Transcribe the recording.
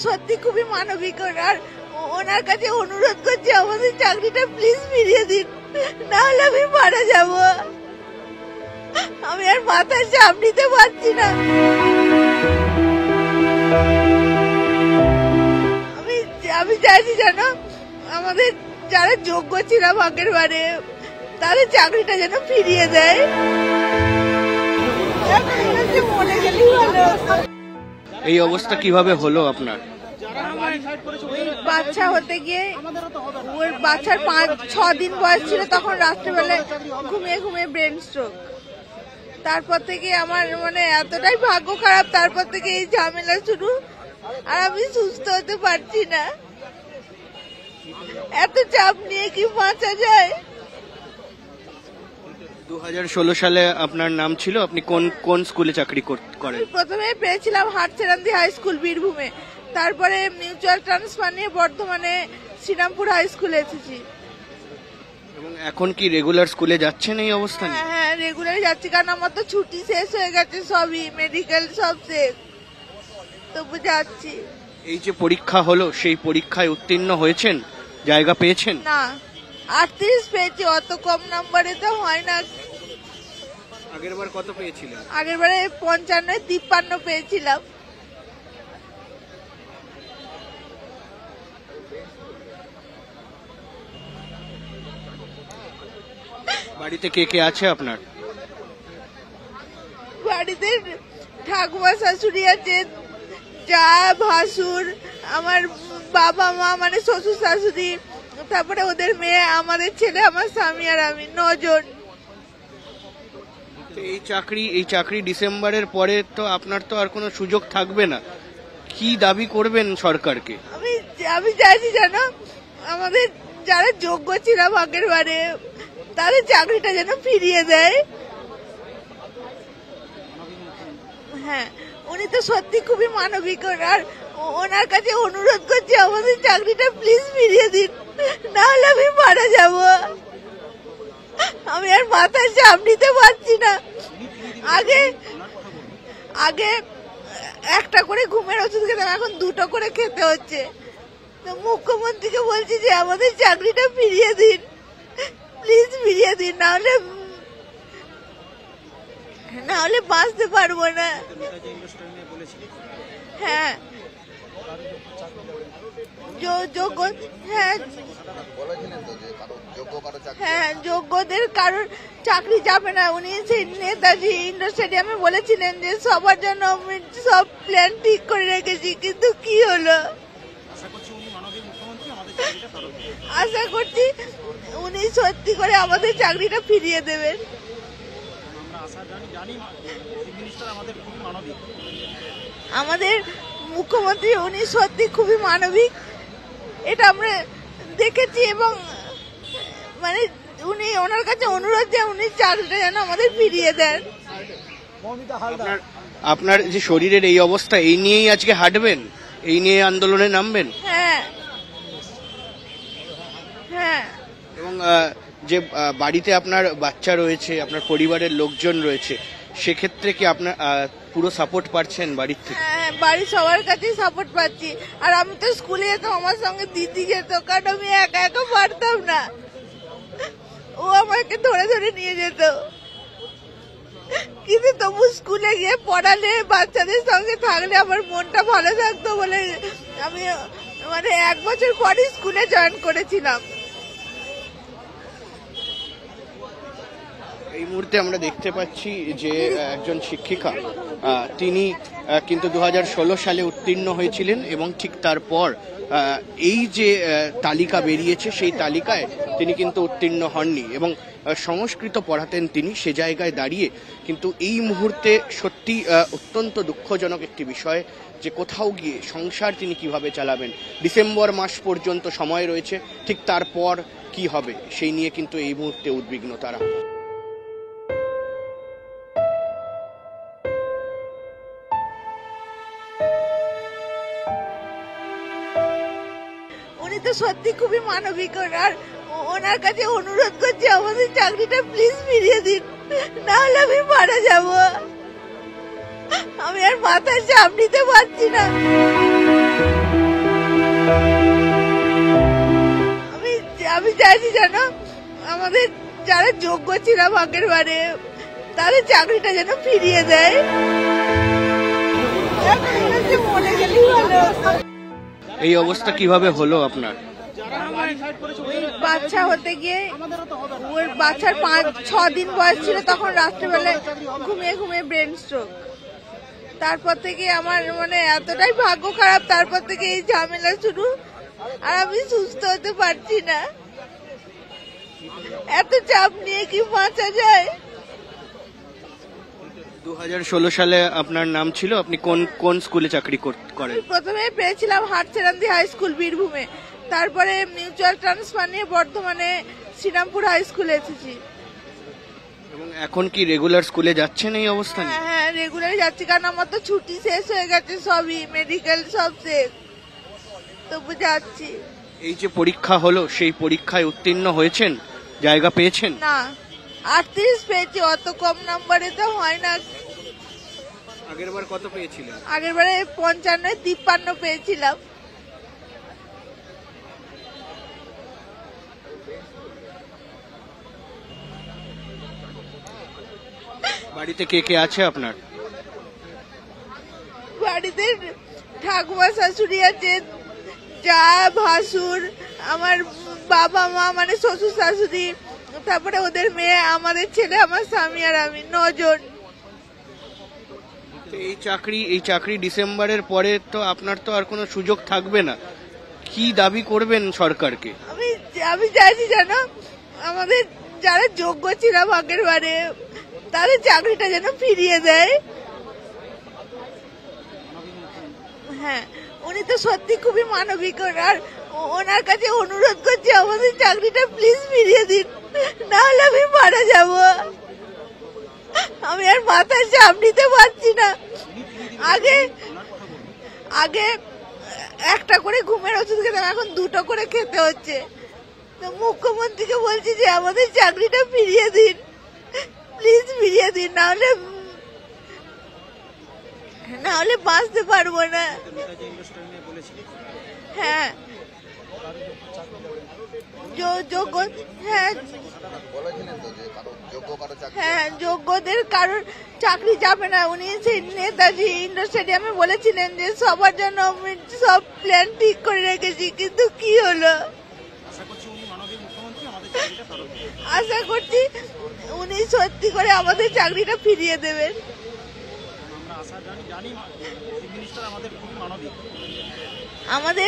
সত্যি খুবই মানবিক, আর ওনার কাছে অনুরোধ করছি আমাদের চাকরিটা প্লিজ ফিরিয়ে দিন, না হলে আমি মারা যাব। আমি আর মাথায় চাপ নিতে পারছি না। আমি চাইছি যেন আমাদের যারা যোগ্য ছিলাম আগের বারে তাদের চাকরিটা যেন ফিরিয়ে দেয়। এই অবস্থা কিভাবে হলো আপনার? বাচ্চা হতে গিয়ে ওর বাচ্চার 5-6 দিন বয়স ছিল, তখন রাত্রিবেলায় ঘুমিয়ে ঘুমিয়ে ব্রেন স্ট্রোক। তারপর থেকে আমার মানে এতটাই ভাগ্য খারাপ, তারপর থেকে এই ঝামেলা শুরু, আর আমি সুস্থ হতে পারছি না। এত চাপ নিয়ে কি বাঁচা যায়? 2016 সালে আপনার নাম ছিল, আপনি কোন কোন স্কুলে চাকরি করেন? প্রথমে পেয়েছিলাম হাটছেরান্দি হাই স্কুল বীরভূমে, তারপরে মিউচুয়াল ট্রান্সফার নিয়ে বর্ধমানে শ্রীরামপুর হাই স্কুলে এসেছি। এবং এখন কি রেগুলার স্কুলে যাচ্ছেন এই অবস্থায়? হ্যাঁ, রেগুলার যাচ্ছি, কারণ আমার তো ছুটি শেষ হয়ে গেছে, সবই মেডিকেল সব শেষ, তবু যাচ্ছি। এই যে পরীক্ষা হলো, সেই পরীক্ষায় উত্তীর্ণ হয়েছেন, জায়গা পেয়েছেন? না, 38 পেয়েছি, অত কম নম্বরে তো হয় না। আগেরবার কত পেয়েছিলেন? আগেরবারে 55-53 পেয়েছিলাম। বাড়িতে কে কে আছে আপনার? বাড়িতে ঠাকুমা শাশুড়ি আছে, যা ভাসুর, আমার বাবা মা মানে শ্বশুর শাশুড়ি, তারপরে ওদের মেয়ে, আমাদের ছেলে, আমার স্বামী আর আমি, 9 জন। এই চাকরি ডিসেম্বরের পরে তো আপনার তো আর কোনো সুযোগ থাকবে না, কি দাবি করবেন সরকারকে? আমি চাইছি যেন আমাদের যারা যোগ্য ছিলাম আগের বারে তাদের চাকরিটা যেন ফিরিয়ে দেয়। হ্যাঁ, উনি তো সত্যি খুবই মানবিক, আর ওনার কাছে অনুরোধ করছি আমাদের চাকরিটা প্লিজ ফিরিয়ে দিন, না হলে আমি মারা যাব। আমি আর মাথায় চাপ নিতে পারছি না। আগে একটা করে ঘুমের ওষুধ খেতাম, এখন 2টো করে খেতে হচ্ছে। তো মুখ্যমন্ত্রীকে বলছি যে আমাদের চাকরিটা ফিরিয়ে দিন, প্লিজ ফিরিয়ে দিন, না হলে বাঁচতে পারবো না। হ্যাঁ, হ্যাঁ, যোগ্যদের কারোর চাকরি যাবে না। উনি সেই নেতাজি ইন্ডোর স্টেডিয়ামে বলেছিলেন যে সবার জন্য সব প্ল্যান ঠিক করে রেখেছি, কিন্তু কি হলো? আশা করছি উনি সত্যি করে আমাদের চাকরিটা ফিরিয়ে দেবেন। আমাদের মুখ্যমন্ত্রী উনি সত্যি খুবই মানবিক, এটা আমরা দেখেছি, এবং মানে উনি ওনার কাছে অনুরোধ যে উনি চাকরিটা যেন আমাদের ফিরিয়ে দেন। আপনার যে শরীরের এই অবস্থা, এই নিয়েই আজকে হাঁটবেন, এই নিয়ে আন্দোলনে নামবেন? হ্যাঁ, হ্যাঁ। এবং যে বাড়িতে আপনার বাচ্চা রয়েছে, আপনার পরিবারের লোকজন রয়েছে, সেক্ষেত্রে কি আপনার পুরো সাপোর্ট পাচ্ছেন বাড়ির থেকে? হ্যাঁ, বাড়ির সবার কাছেই সাপোর্ট পাচ্ছি। আর আমি তো স্কুলে যেতাম, আমার সঙ্গে দিদি যেত, কারণ আমি একা একা পারতাম না, ও আমাকে ধরে ধরে নিয়ে যেত। কিন্তু তবু স্কুলে গিয়ে পড়ালে, বাচ্চাদের সঙ্গে থাকলে আমার মনটা ভালো থাকতো বলে আমি মানে 1 বছর পরে স্কুলে জয়েন করেছিলাম। এই মুহূর্তে আমরা দেখতে পাচ্ছি যে একজন শিক্ষিকা, তিনি কিন্তু 2016 সালে উত্তীর্ণ হয়েছিলেন, এবং ঠিক তারপর এই যে তালিকা বেরিয়েছে সেই তালিকায় তিনি কিন্তু উত্তীর্ণ হননি, এবং সংস্কৃত পড়াতেন তিনি। সে জায়গায় দাঁড়িয়ে কিন্তু এই মুহূর্তে সত্যি অত্যন্ত দুঃখজনক একটি বিষয় যে কোথাও গিয়ে সংসার তিনি কিভাবে চালাবেন। ডিসেম্বর মাস পর্যন্ত সময় রয়েছে, ঠিক তারপর কি হবে সেই নিয়ে কিন্তু এই মুহূর্তে উদ্বিগ্ন তারা। উনি তো সত্যি খুবই মানবিক, আর ওনার কাছে অনুরোধ করছি আমাদের চাকরিটা প্লিজ ফিরিয়ে দিন, না হলে আমি মারা যাব। আমি আর মাথায় চাপ নিতে পারছি না। আমি আমি চাইছি যেন আমাদের যারা যোগ্য ছিল আগের বারে তাদের চাকরিটা যেন ফিরিয়ে দেয়। এই অবস্থা কিভাবে হলো আপনার? বাচ্চা হতে গিয়ে ওর বাচ্চার 5-6 দিন বয়স ছিল তখন রাত্রেবেলায় ঘুমিয়ে ঘুমিয়ে ব্রেন স্ট্রোক। তারপর থেকে আমার মানে এতটাই ভাগ্য খারাপ, তারপর থেকে এই ঝামেলা শুরু। আর আমি সুস্থ হতে পারছি না। এত চাপ নিয়ে কি বাঁচা যায়? 2016 সালে আপনার নাম ছিল, আপনি কোন কোন স্কুলে চাকরি করেন? প্রথমে পেয়েছিলাম হাটছেরান্দি হাই স্কুল বীরভূমে, তারপরে মিউচুয়াল ট্রান্সফার নিয়ে বর্ধমানে শ্রীরামপুর হাই স্কুলে এসেছি। এবং এখন কি রেগুলার স্কুলে যাচ্ছেন এই অবস্থায়? হ্যাঁ রেগুলার যাচ্ছি, কারণ আমার তো ছুটি শেষ হয়ে গেছে, সবই মেডিকেল সব শেষ, তবু যাচ্ছি। এই যে পরীক্ষা হলো, সেই পরীক্ষায় উত্তীর্ণ হয়েছেন, জায়গা পেয়েছেন? না, 38 পেয়েছি, অত কম নাম্বারে তো হয় না। আগেরবার কত পেয়েছিলেন? আগেরবারে 55-53 পেয়েছিলাম। বাড়িতে কে কে আছে আপনার? বাড়িতে ঠাকুমা শাশুড়ি আছে, যা ভাসুর, আমার বাবা মা মানে শ্বশুর শাশুড়ি, তারপরে ওদের মেয়ে, আমাদের ছেলে, আমার স্বামী আর আমি, 9 জন। এই চাকরি ডিসেম্বরের পরে তো আপনার তো আর কোনো সুযোগ থাকবে না, কি দাবি করবেন সরকারকে? আমি চাইছি যেন আমাদের যারা যোগ্য ছিল আগের বারে তাদের চাকরিটা যেন ফিরিয়ে দেয়। হ্যাঁ, উনি তো সত্যি খুবই মানবিক, আর ওনার কাছে অনুরোধ করছি আমাদের চাকরিটা প্লিজ ফিরিয়ে দিন, না হলে আমি মারা যাব। আমি আর মাথায় চাপ নিতে পারছি না। আগে একটা করে ঘুমের ওষুধ খেতাম, এখন 2টো করে খেতে হচ্ছে। তো মুখ্যমন্ত্রীকে বলছি যে আমাদের চাকরিটা ফিরিয়ে দিন, প্লিজ ফিরিয়ে দিন, না হলে বাঁচতে পারবো না। হ্যাঁ হ্যাঁ, যোগ্যদের কারোর চাকরি যাবে না। উনি সেই নেতাজি ইন্ডোর স্টেডিয়ামে বলেছিলেন যে সবার জন্য আমি সব প্ল্যান ঠিক করে রেখেছি, কিন্তু কি হলো? আশা করছি উনি সত্যি করে আমাদের চাকরিটা ফিরিয়ে দেবেন। আমাদের